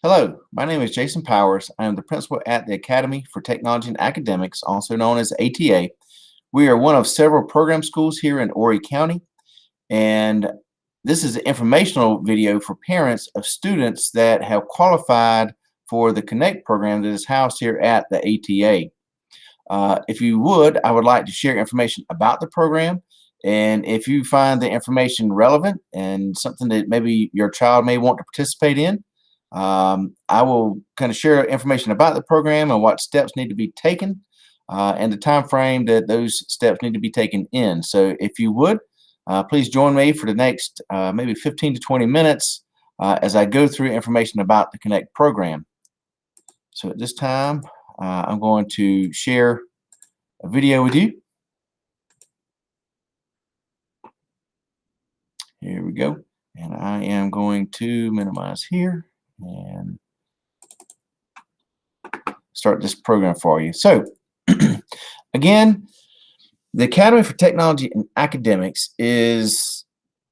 Hello, my name is Jason Powers. I am the principal at the Academy for Technology and Academics, also known as ATA. We are one of several program schools here in Horry County, and this is an informational video for parents of students that have qualified for the Connect program that is housed here at the ATA. If you would, I would like to share information about the program, and if you find the information relevant and something that maybe your child may want to participate in, I will kind of share information about the program and what steps need to be taken and the time frame that those steps need to be taken in. So if you would, please join me for the next maybe 15 to 20 minutes as I go through information about the Connect program. So at this time, I'm going to share a video with you. Here we go. And I am going to minimize here and start this program for you. So again, the Academy for Technology and Academics is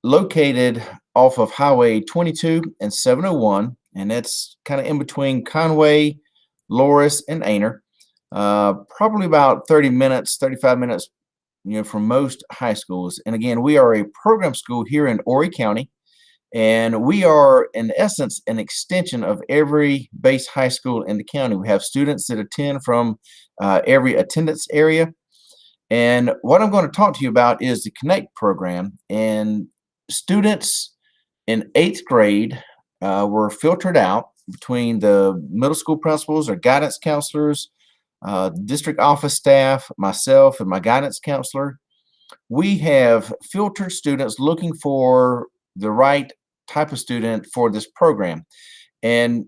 located off of Highway 22 and 701, and that's kind of in between Conway, Loris, and Aner. Probably about 30 minutes, 35 minutes, from most high schools. And again, we are a program school here in Horry County, and we are, in essence, an extension of every base high school in the county. We have students that attend from every attendance area. And what I'm going to talk to you about is the Connect program. And students in 8th grade were filtered out between the middle school principals or guidance counselors, district office staff, myself, and my guidance counselor. We have filtered students looking for the right type of student for this program. And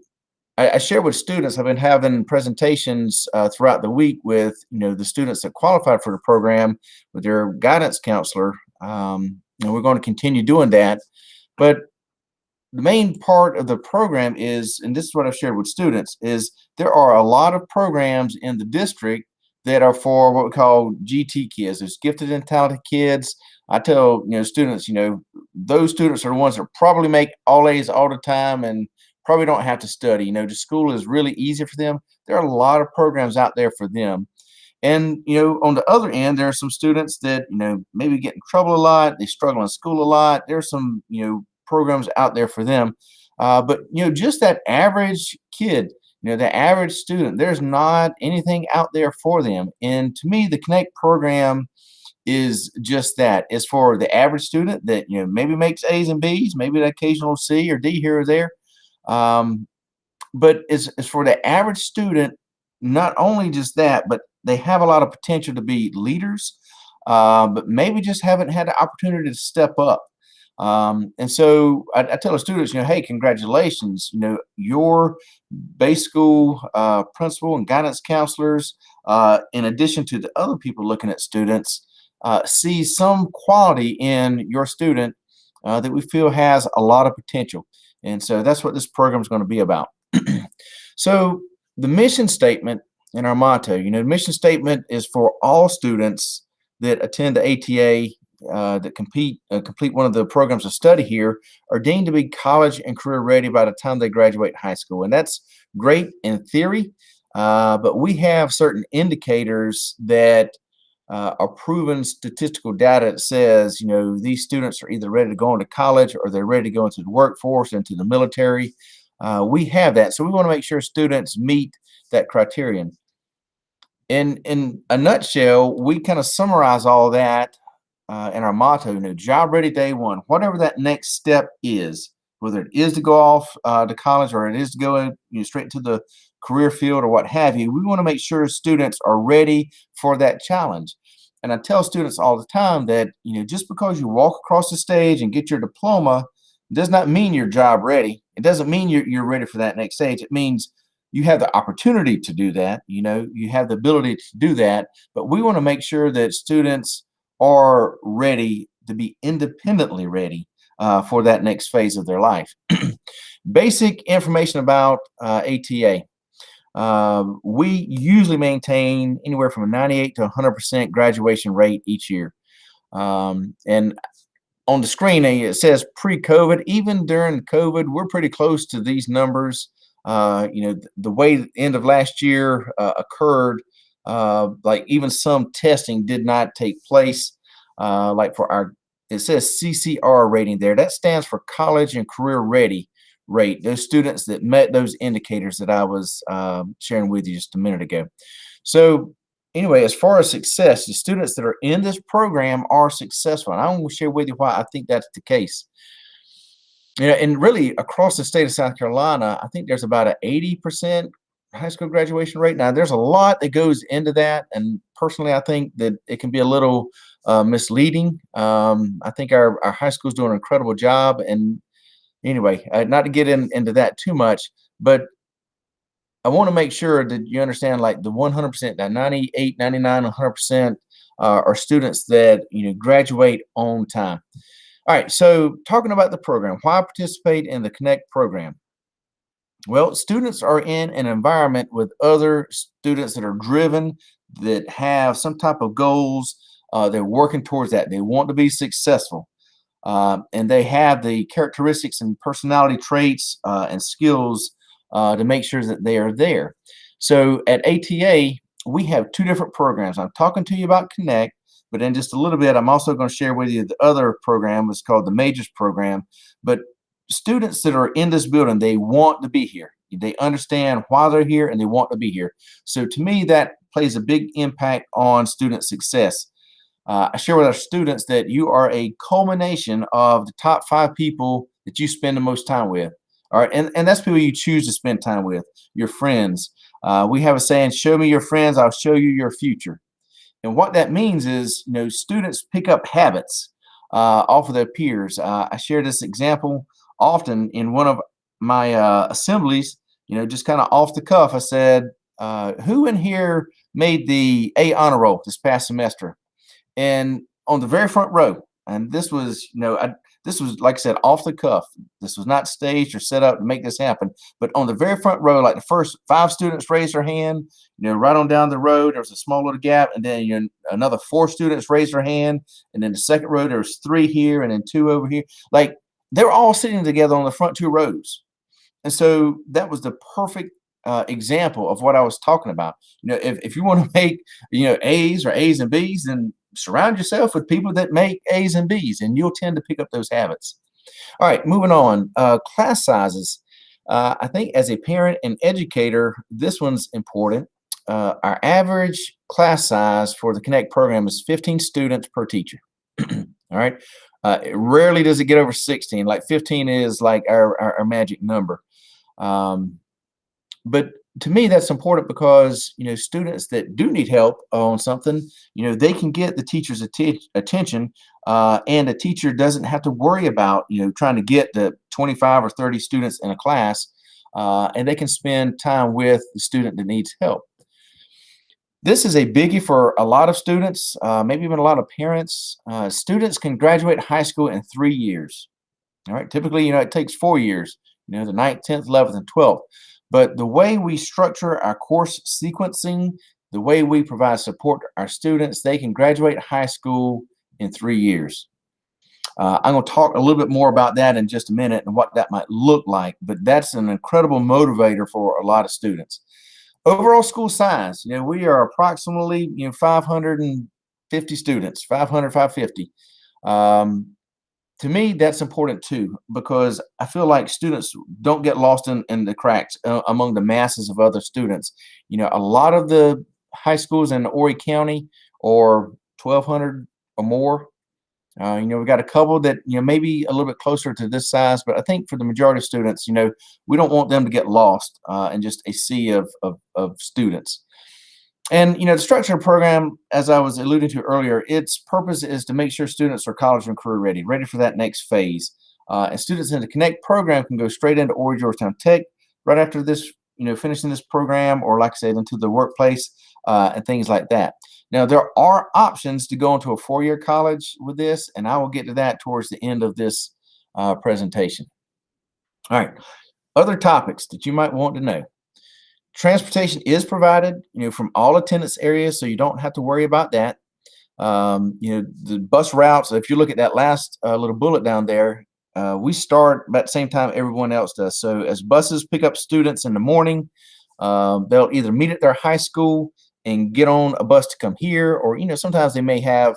I share with students, I've been having presentations throughout the week with the students that qualified for the program with their guidance counselor, and we're going to continue doing that. But the main part of the program is, and this is what I've shared with students, is there are a lot of programs in the district that are for what we call GT kids. There's gifted and talented kids. I tell students, those students are the ones that probably make all A's all the time and probably don't have to study. The school is really easy for them. There are a lot of programs out there for them. And on the other end, there are some students that maybe get in trouble a lot. They struggle in school a lot. There's some programs out there for them. But just that average kid, the average student, there's not anything out there for them. And to me, the Connect program is just that. It's for the average student that maybe makes A's and B's, maybe an occasional C or D here or there. But it's for the average student. Not only just that, but they have a lot of potential to be leaders, but maybe just haven't had the opportunity to step up. And so I tell the students, hey, congratulations, your base school principal and guidance counselors, in addition to the other people looking at students, see some quality in your student that we feel has a lot of potential. And so that's what this program is going to be about. So the mission statement and our motto, the mission statement is for all students that attend the ATA that complete one of the programs of study here are deemed to be college and career ready by the time they graduate high school. And that's great in theory, but we have certain indicators that are proven statistical data that says, these students are either ready to go into college or they're ready to go into the workforce, into the military. We have that. So we want to make sure students meet that criterion. In a nutshell, we kind of summarize all that in our motto, job ready day one, whatever that next step is, whether it is to go off to college or it is to go straight into the career field or what have you. We want to make sure students are ready for that challenge. And I tell students all the time that, just because you walk across the stage and get your diploma does not mean you're job ready. It doesn't mean you're ready for that next stage. It means you have the opportunity to do that. You have the ability to do that. But we want to make sure that students are ready to be independently ready for that next phase of their life. Basic information about ATA. We usually maintain anywhere from a 98 to 100% graduation rate each year. And on the screen, it says pre-COVID. Even during COVID, we're pretty close to these numbers. The way the end of last year occurred, like even some testing did not take place. Like for our, it says CCR rating there. That stands for College and Career Ready rate. Those students that met those indicators that I was sharing with you just a minute ago. So anyway, as far as success, the students that are in this program are successful. And I want to share with you why I think that's the case. And really across the state of South Carolina, I think there's about an 80% high school graduation rate. Now, there's a lot that goes into that, and personally, I think that it can be a little misleading. I think our high school's doing an incredible job. And anyway, not to get into that too much, but I want to make sure that you understand, like the 100%, that 98, 99, 100% are students that graduate on time. All right, so talking about the program, why participate in the Connect program? Well, students are in an environment with other students that are driven, that have some type of goals. They're working towards that. They want to be successful. And they have the characteristics and personality traits and skills to make sure that they are there. So at ATA, we have two different programs. I'm talking to you about Connect, but in just a little bit, I'm also going to share with you the other program. It's called the Majors program. But students that are in this building, they want to be here. They understand why they're here and they want to be here. So to me, that plays a big impact on student success. I share with our students that you are a culmination of the top 5 people that you spend the most time with. All right, and that's people you choose to spend time with, your friends. We have a saying, show me your friends, I'll show you your future. And what that means is, students pick up habits off of their peers. I share this example often in one of my assemblies, just kind of off the cuff. I said, who in here made the A honor roll this past semester? And on the very front row, and this was, this was, like I said, off the cuff. This was not staged or set up to make this happen. But on the very front row, like the first 5 students raised their hand, right on down the road, there was a small little gap. And then, another 4 students raised their hand. And then the second row, there was 3 here and then 2 over here. Like they were all sitting together on the front 2 rows. And so that was the perfect example of what I was talking about. If you want to make, A's or A's and B's, then surround yourself with people that make A's and B's, and you'll tend to pick up those habits. All right, moving on. Class sizes. I think as a parent and educator, this one's important. Our average class size for the Connect program is 15 students per teacher. All right. Rarely does it get over 16. Like 15 is like our magic number. But to me, that's important because, students that do need help on something, they can get the teacher's attention, and a teacher doesn't have to worry about, trying to get the 25 or 30 students in a class, and they can spend time with the student that needs help. This is a biggie for a lot of students, maybe even a lot of parents. Students can graduate high school in 3 years. All right, typically, it takes 4 years, the 9th, 10th, 11th, and 12th. But the way we structure our course sequencing, the way we provide support to our students, they can graduate high school in 3 years. I'm going to talk a little bit more about that in just a minute and what that might look like, but that's an incredible motivator for a lot of students. Overall school size, we are approximately 550 students, 500, 550. To me, that's important too, because I feel like students don't get lost in the cracks among the masses of other students. A lot of the high schools in Horry County are 1,200 or more. We got a couple that, maybe a little bit closer to this size, but I think for the majority of students, we don't want them to get lost in just a sea of students. And, the structure of the program, as I was alluding to earlier, its purpose is to make sure students are college and career ready for that next phase. And students in the Connect program can go straight into Horry Georgetown Tech right after this, finishing this program, or like I said, into the workplace and things like that. Now, there are options to go into a 4-year college with this, and I will get to that towards the end of this presentation. All right, other topics that you might want to know. Transportation is provided, from all attendance areas, so you don't have to worry about that. The bus routes, if you look at that last little bullet down there, we start about the same time everyone else does. So as buses pick up students in the morning, they'll either meet at their high school and get on a bus to come here, or sometimes they may have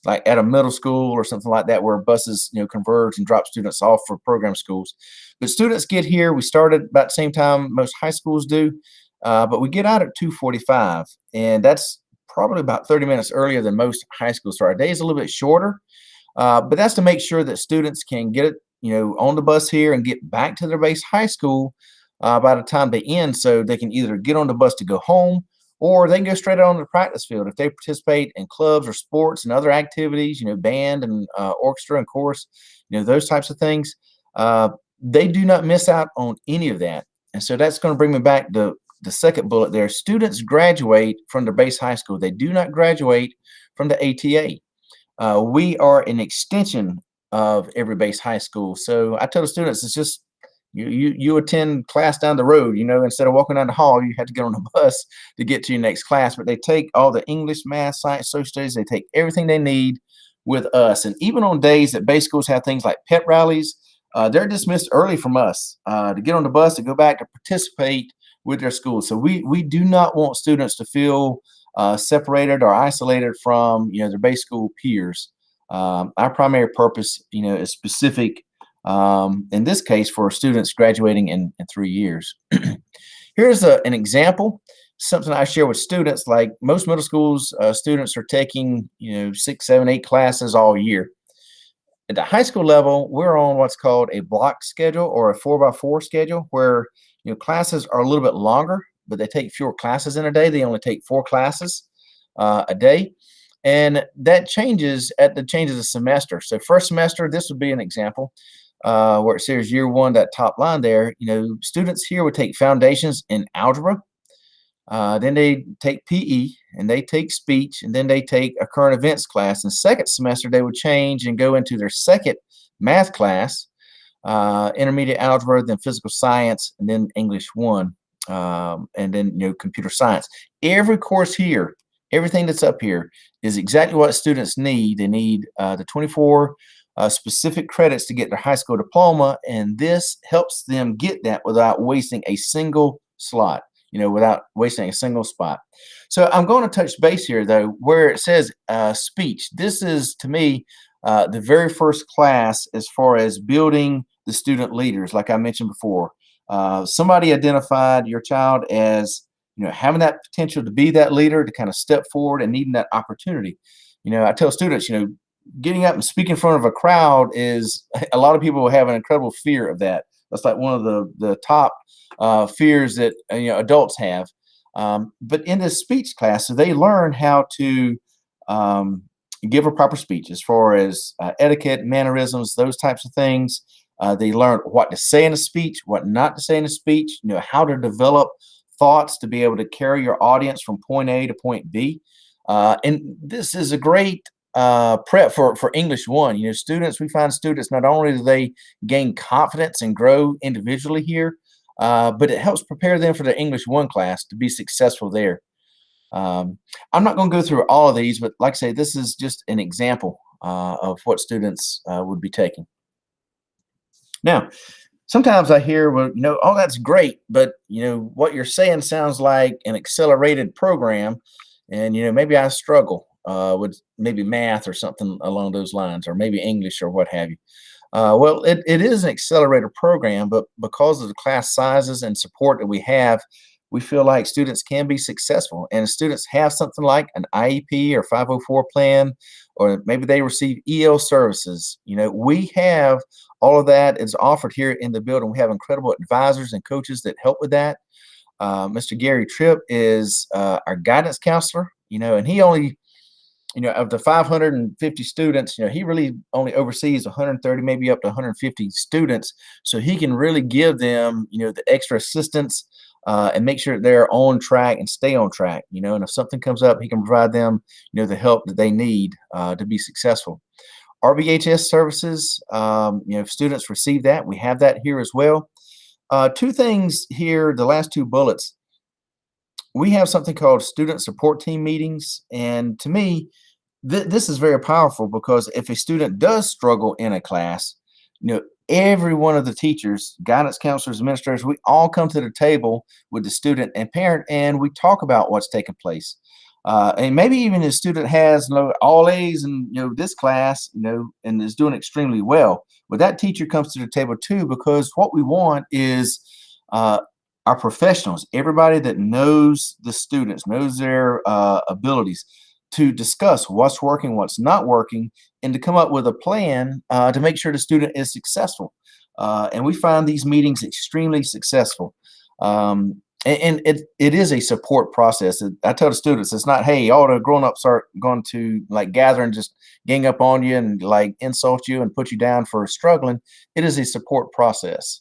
like at a middle school or something like that where buses converge and drop students off for program schools. But students get here. We start at about the same time most high schools do, but we get out at 2:45, and that's probably about 30 minutes earlier than most high schools. So our day is a little bit shorter, but that's to make sure that students can get it, on the bus here and get back to their base high school by the time they end, so they can either get on the bus to go home, or they can go straight out on the practice field if they participate in clubs or sports and other activities, band and orchestra and chorus, those types of things. They do not miss out on any of that. And so that's going to bring me back to the second bullet there. Students graduate from their base high school. They do not graduate from the ATA. We are an extension of every base high school. So I tell the students, it's just you attend class down the road, instead of walking down the hall, you have to get on a bus to get to your next class. But they take all the English, math, science, social studies, they take everything they need with us. And even on days that base schools have things like pep rallies, they're dismissed early from us to get on the bus to go back to participate with their school. So we do not want students to feel separated or isolated from their base school peers. Our primary purpose is specific, in this case, for students graduating in 3 years. Here's an example, something I share with students. Like most middle schools, students are taking 6, 7, 8 classes all year. At the high school level, we're on what's called a block schedule or a 4x4 schedule, where classes are a little bit longer, but they take fewer classes in a day. They only take 4 classes a day. And that changes at the change of the semester. So first semester, this would be an example where it says year 1, that top line there. Students here would take foundations in algebra. Then they take PE, and they take speech, and then they take a current events class. In second semester, they would change and go into their second math class, intermediate algebra, then physical science, and then English 1, and then computer science. Every course here, everything that's up here is exactly what students need. They need the 24 specific credits to get their high school diploma, and this helps them get that without wasting a single slot, without wasting a single spot. So I'm going to touch base here, though, where it says speech. This is, to me, the very first class as far as building the student leaders, like I mentioned before. Somebody identified your child as having that potential to be that leader, to kind of step forward and needing that opportunity. I tell students, getting up and speaking in front of a crowd is, a lot of people have an incredible fear of that. That's like one of the top fears that adults have. But in this speech class, so they learn how to give a proper speech as far as etiquette, mannerisms, those types of things. They learn what to say in a speech, what not to say in a speech, how to develop thoughts to be able to carry your audience from point A to point B. And this is a great prep for English 1. We find students, not only do they gain confidence and grow individually here, but it helps prepare them for the English 1 class to be successful there. I'm not going to go through all of these, but like I say, this is just an example of what students would be taking. Now, sometimes I hear, well, oh, that's great, but what you're saying sounds like an accelerated program, and maybe I struggle with maybe math or something along those lines, or maybe English or what have you. Well, it is an accelerator program, but because of the class sizes and support that we have, we feel like students can be successful. And students have something like an IEP or 504 plan, or maybe they receive EL services. We have all of that is offered here in the building. We have incredible advisors and coaches that help with that. Mr. Gary Tripp is our guidance counselor, and he only, of the 550 students, he really only oversees 130, maybe up to 150 students. So he can really give them, the extra assistance and make sure they're on track and stay on track, and if something comes up, he can provide them, the help that they need to be successful. RBHS services, if students receive that, we have that here as well. 2 things here, the last 2 bullets. We have something called student support team meetings, and to me, this is very powerful, because if a student does struggle in a class, every one of the teachers, guidance counselors, administrators, we all come to the table with the student and parent, and we talk about what's taking place. And maybe even the student has all A's in this class, and is doing extremely well. But that teacher comes to the table too, because what we want is our professionals, everybody that knows the students, knows their abilities, to discuss what's working, what's not working, and to come up with a plan to make sure the student is successful. And we find these meetings extremely successful. And it is a support process. I tell the students, it's not, hey, all the grown-ups are going to like gather and just gang up on you and like insult you and put you down for struggling. It is a support process.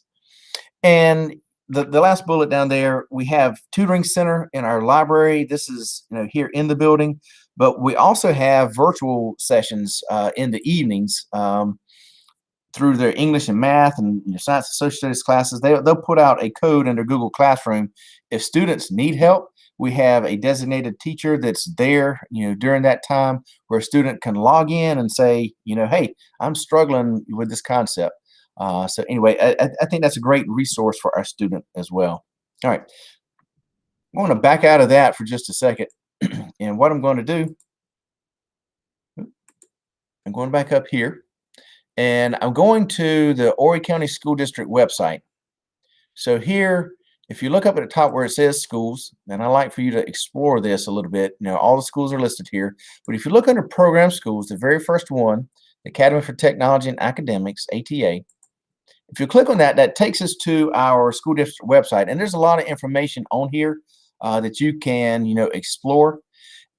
And the last bullet down there, we have tutoring center in our library. This is here in the building, but we also have virtual sessions in the evenings through their English and math and science and social studies classes. They'll put out a code in their Google Classroom. If students need help, we have a designated teacher that's there during that time, where a student can log in and say, hey, I'm struggling with this concept. So anyway, I think that's a great resource for our student as well. All right, I'm going to back out of that for just a second. And what I'm going to do, I'm going back up here, and I'm going to the Horry County School District website. So here, if you look up at the top where it says schools, and I like for you to explore this a little bit, all the schools are listed here. But if you look under program schools, the very first one, Academy for Technology and Academics, ATA, if you click on that, that takes us to our school district website. And there's a lot of information on here that you can, explore.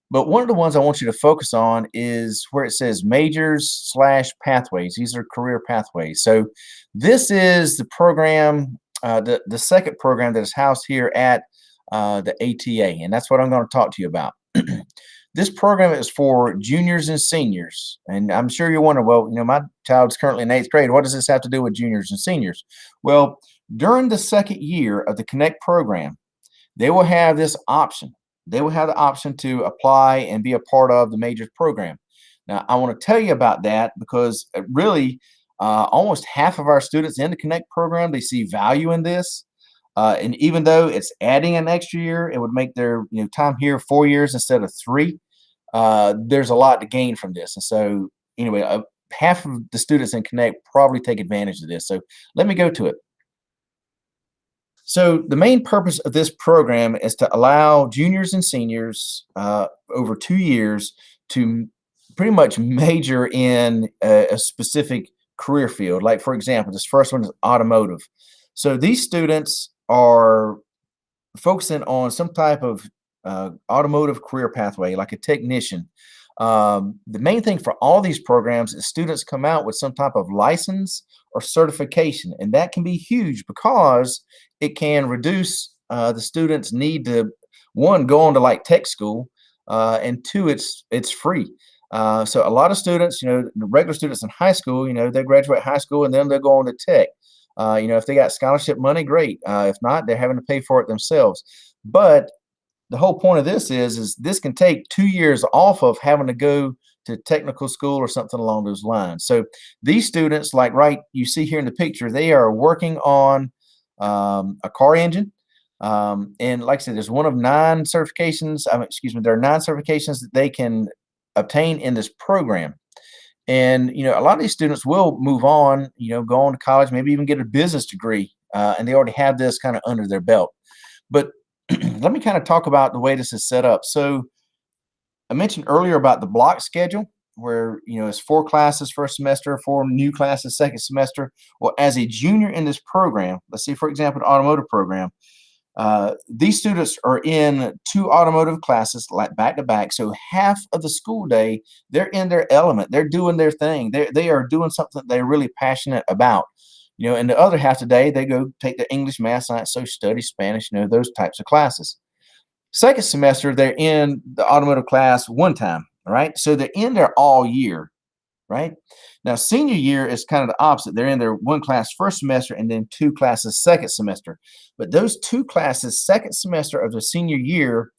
But one of the ones I want you to focus on is where it says majors/pathways. These are career pathways. So this is the program, the second program that is housed here at the ATA. And that's what I'm going to talk to you about. This program is for juniors and seniors. And I'm sure you're wondering, well, my child's currently in 8th grade. What does this have to do with juniors and seniors? Well, during the second year of the Connect program, they will have this option. They will have the option to apply and be a part of the majors program. Now, I want to tell you about that because really almost half of our students in the Connect program, they see value in this. And even though it's adding an extra year, it would make their time here 4 years instead of 3. There's a lot to gain from this. And so anyway, half of the students in Connect probably take advantage of this. So let me go to it. So the main purpose of this program is to allow juniors and seniors over 2 years to pretty much major in a specific career field. Like, for example, this first one is automotive. So these students are focusing on some type of automotive career pathway, like a technician. The main thing for all these programs is students come out with some type of license or certification, and that can be huge because it can reduce the students' need to, one, go on to like tech school, and two, it's free. So a lot of students, the regular students in high school, they graduate high school and then they'll go on to tech. If they got scholarship money, great. If not, they're having to pay for it themselves. But the whole point of this is this can take 2 years off of having to go to technical school or something along those lines. So these students, like you see here in the picture, they are working on a car engine. And like I said, there's one of 9 certifications. There are 9 certifications that they can obtain in this program. And a lot of these students will move on, go on to college, maybe even get a business degree, and they already have this kind of under their belt. But let me kind of talk about the way this is set up. So I mentioned earlier about the block schedule, where it's 4 classes first semester, 4 new classes second semester. Well, as a junior in this program, let's see, for example, the automotive program, these students are in 2 automotive classes, like back to back. So half of the school day, they're in their element. They're doing their thing. They are doing something they're really passionate about. And the other half of the day, they go take the English, math, science, social studies, Spanish, those types of classes. Second semester, they're in the automotive class one time, all right? So they're in there all year, right? Now, senior year is kind of the opposite. They're in their 1 class first semester and then 2 classes second semester. But those 2 classes second semester of the senior year,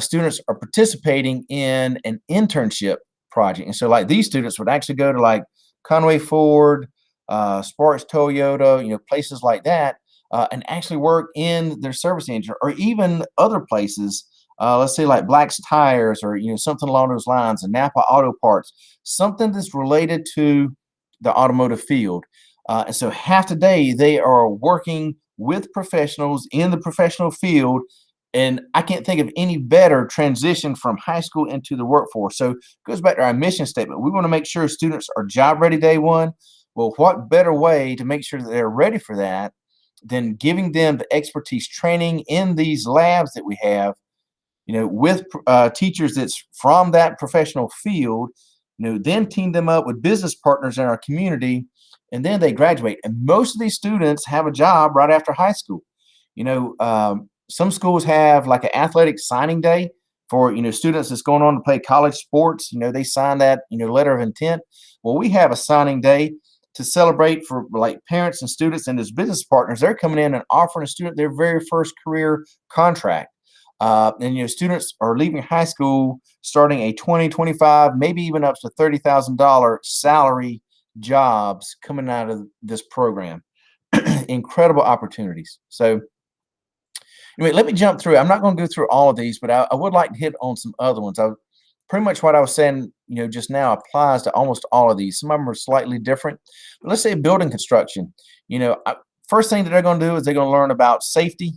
students are participating in an internship project. And so like these students would actually go to like Conway Ford, Sparks Toyota, places like that, and actually work in their service engine, or even other places. Let's say like Black's Tires, or something along those lines, and Napa Auto Parts, something that's related to the automotive field. And so half the day they are working with professionals in the professional field. And I can't think of any better transition from high school into the workforce. So it goes back to our mission statement. We want to make sure students are job ready day one. Well, what better way to make sure that they're ready for that than giving them the expertise training in these labs that we have, with teachers that's from that professional field, then team them up with business partners in our community, and then they graduate. And most of these students have a job right after high school. Some schools have like an athletic signing day for students that's going on to play college sports. They sign that letter of intent. Well, we have a signing day to celebrate for like parents and students and as business partners. They're coming in and offering a student their very first career contract. And students are leaving high school starting a 20, 25, maybe even up to $30,000 salary jobs coming out of this program. Incredible opportunities. So anyway, let me jump through. I'm not going to go through all of these, but I would like to hit on some other ones. Pretty much what I was saying, just now applies to almost all of these. Some of them are slightly different. But let's say building construction. First thing that they're going to do is they're going to learn about safety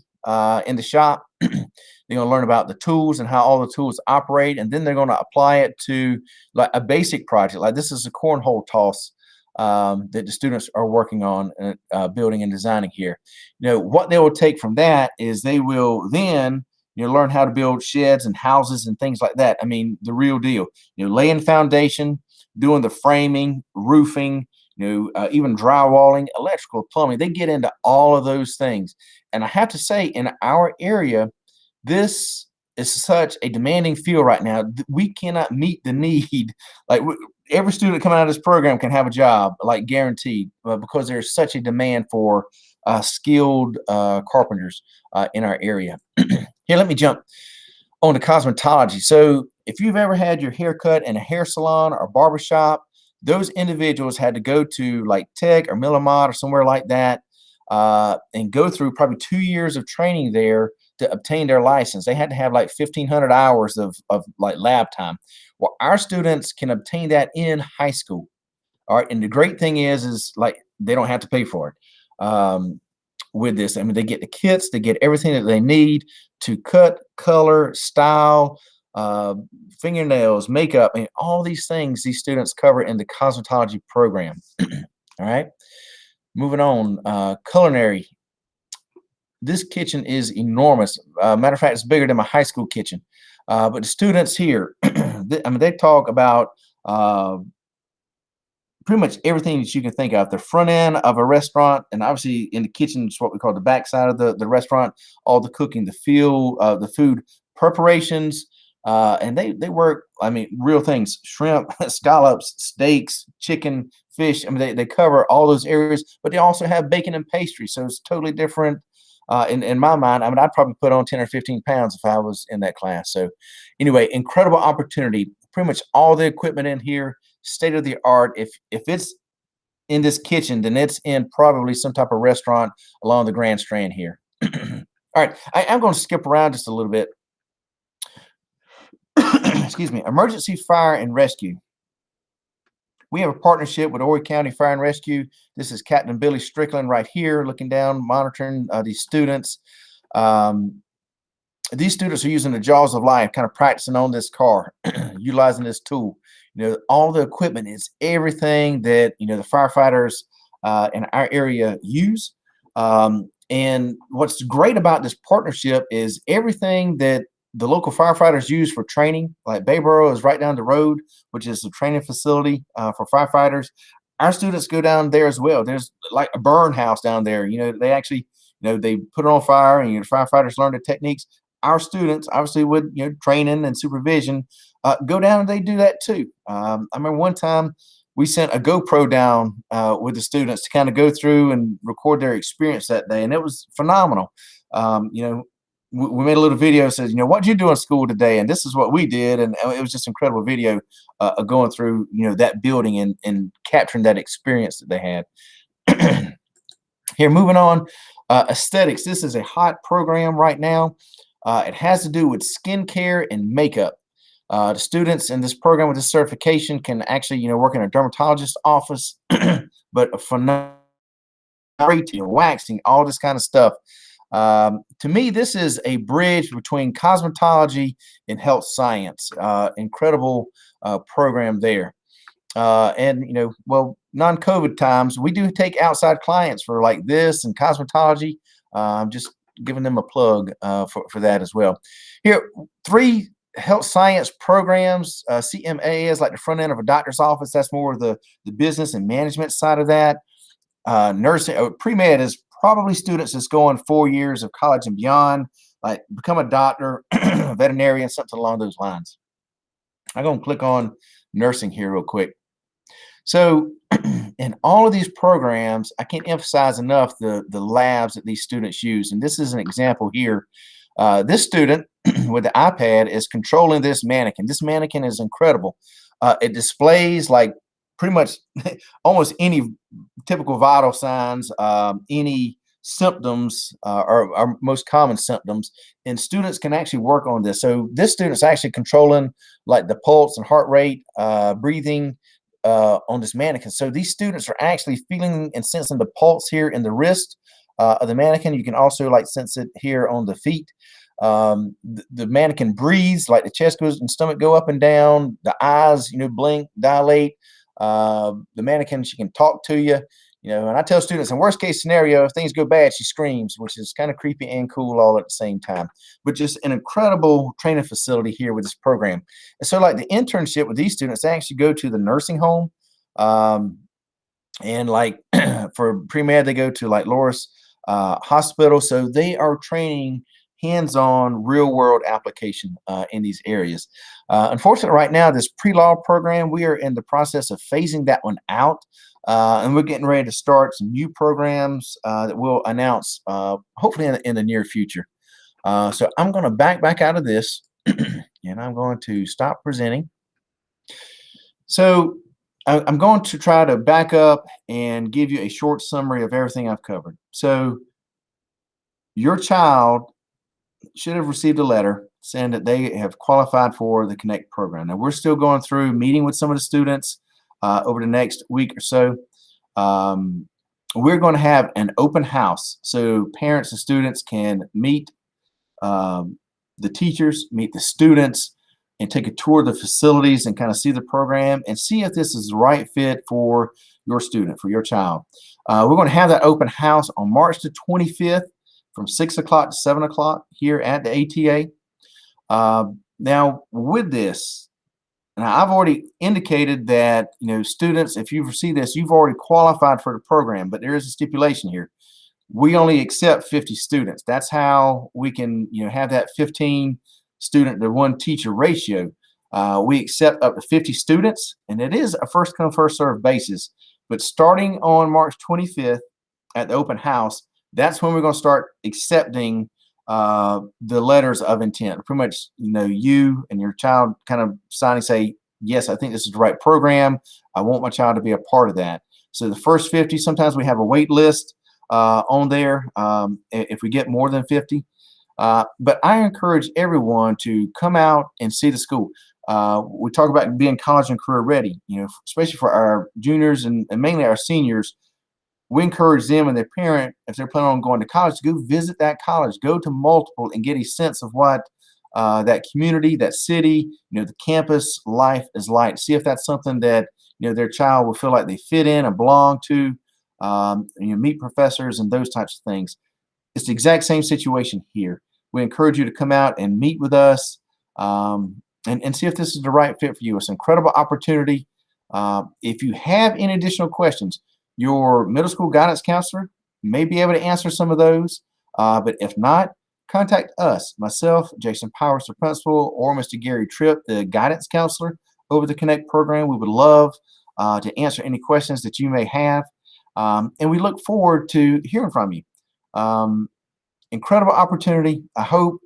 in the shop. They're going to learn about the tools and how all the tools operate, and then they're going to apply it to like a basic project. Like this is a cornhole toss that the students are working on building and designing here. What they will take from that is they will then learn how to build sheds and houses and things like that. I mean, the real deal. Laying foundation, doing the framing, roofing, even drywalling, electrical, plumbing. They get into all of those things. And I have to say, in our area, this is such a demanding field right now. We cannot meet the need. Like every student coming out of this program can have a job, like guaranteed, because there's such a demand for skilled carpenters in our area. Here, let me jump on to cosmetology. So if you've ever had your hair cut in a hair salon or barbershop, those individuals had to go to like Tech or Millamont or somewhere like that and go through probably 2 years of training there to obtain their license. They had to have like 1,500 hours of like lab time. Well, our students can obtain that in high school. All right. And the great thing is like they don't have to pay for it with this. I mean, they get the kits, they get everything that they need to cut, color, style, fingernails, makeup, and all these things these students cover in the cosmetology program. All right. Moving on, culinary. This kitchen is enormous. Matter of fact, it's bigger than my high school kitchen. But the students here, they talk about pretty much everything that you can think of. The front end of a restaurant, and obviously in the kitchen is what we call the back side of the restaurant, all the cooking, the food preparations, and they work, I mean, real things, shrimp, scallops, steaks, chicken, fish. I mean, they cover all those areas, but they also have bacon and pastry. So it's totally different. In my mind, I mean, I'd probably put on 10 or 15 pounds if I was in that class. So anyway, incredible opportunity. Pretty much all the equipment in here, state of the art. If it's in this kitchen, then it's in probably some type of restaurant along the Grand Strand here. All right, I'm going to skip around just a little bit. Excuse me. Emergency fire and rescue. We have a partnership with Horry County Fire and Rescue. This is Captain Billy Strickland right here, looking down, monitoring these students. These students are using the jaws of life, kind of practicing on this car, utilizing this tool. All the equipment is everything that the firefighters in our area use. And what's great about this partnership is everything that the local firefighters use for training, like Bayboro is right down the road, which is a training facility for firefighters. Our students go down there as well. There's like a burn house down there. They actually, they put it on fire, and the firefighters learn the techniques. Our students, obviously with training and supervision, go down and they do that too. I remember one time we sent a GoPro down with the students to kind of go through and record their experience that day, and it was phenomenal. we made a little video that says, what did you do in school today? And this is what we did. And it was just incredible video of going through, that building and capturing that experience that they had. Here, moving on, aesthetics. This is a hot program right now. It has to do with skincare and makeup. The students in this program with this certification can actually, work in a dermatologist's office, but for waxing, all this kind of stuff. To me, this is a bridge between cosmetology and health science. Incredible program there. And well, non-COVID times, we do take outside clients for like this and cosmetology. Just giving them a plug for that as well. Here, 3 health science programs. CMA is like the front end of a doctor's office. That's more of the business and management side of that. Nursing, pre-med is probably students that's going 4 years of college and beyond, like become a doctor, a veterinarian, something along those lines. I'm going to click on nursing here real quick. So in all of these programs, I can't emphasize enough the labs that these students use. And this is an example here. This student with the iPad is controlling this mannequin. This mannequin is incredible. It displays like pretty much almost any typical vital signs, any symptoms or most common symptoms, and students can actually work on this. So this student's actually controlling like the pulse and heart rate, breathing on this mannequin. So these students are actually feeling and sensing the pulse here in the wrist of the mannequin. You can also like sense it here on the feet. The mannequin breathes, like the chest goes and stomach go up and down, the eyes, blink, dilate. The mannequin, she can talk to you, and I tell students in worst case scenario, if things go bad, she screams, which is kind of creepy and cool all at the same time. But just an incredible training facility here with this program. And so like the internship with these students, they actually go to the nursing home. And like for pre-med, they go to like Loris Hospital. So they are training hands-on real-world application in these areas. Unfortunately, right now, this pre-law program, we are in the process of phasing that one out. And we're getting ready to start some new programs that we'll announce hopefully in the near future. So I'm going to back out of this and I'm going to stop presenting. So I'm going to try to back up and give you a short summary of everything I've covered. So your child should have received a letter saying that they have qualified for the Connect program. Now, we're still going through meeting with some of the students over the next week or so. We're going to have an open house so parents and students can meet the teachers, meet the students, and take a tour of the facilities and kind of see the program and see if this is the right fit for your student, for your child. We're going to have that open house on March the 25th from 6 o'clock to 7 o'clock here at the ATA. Now, with this, now I've already indicated that, students, if you've received this, you've already qualified for the program, but there is a stipulation here. We only accept 50 students. That's how we can, have that 15 student to 1 teacher ratio. We accept up to 50 students, and it is a first come, first served basis. But starting on March 25th at the open house, that's when we're going to start accepting the letters of intent. Pretty much, you and your child kind of signing, say, yes, I think this is the right program. I want my child to be a part of that. So the first 50, sometimes we have a wait list on there if we get more than 50. But I encourage everyone to come out and see the school. We talk about being college and career ready, especially for our juniors and mainly our seniors. We encourage them and their parent, if they're planning on going to college, to go visit that college, go to multiple and get a sense of what that community, that city, the campus life is like. See if that's something that, their child will feel like they fit in and belong to, meet professors and those types of things. It's the exact same situation here. We encourage you to come out and meet with us and see if this is the right fit for you. It's an incredible opportunity. If you have any additional questions, your middle school guidance counselor may be able to answer some of those. But if not, contact us, myself, Jason Powers, the principal, or Mr. Gary Tripp, the guidance counselor over the Connect program. We would love to answer any questions that you may have. And we look forward to hearing from you. incredible opportunity. I hope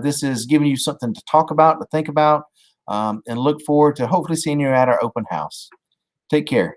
this is giving you something to talk about, to think about, and look forward to hopefully seeing you at our open house. Take care.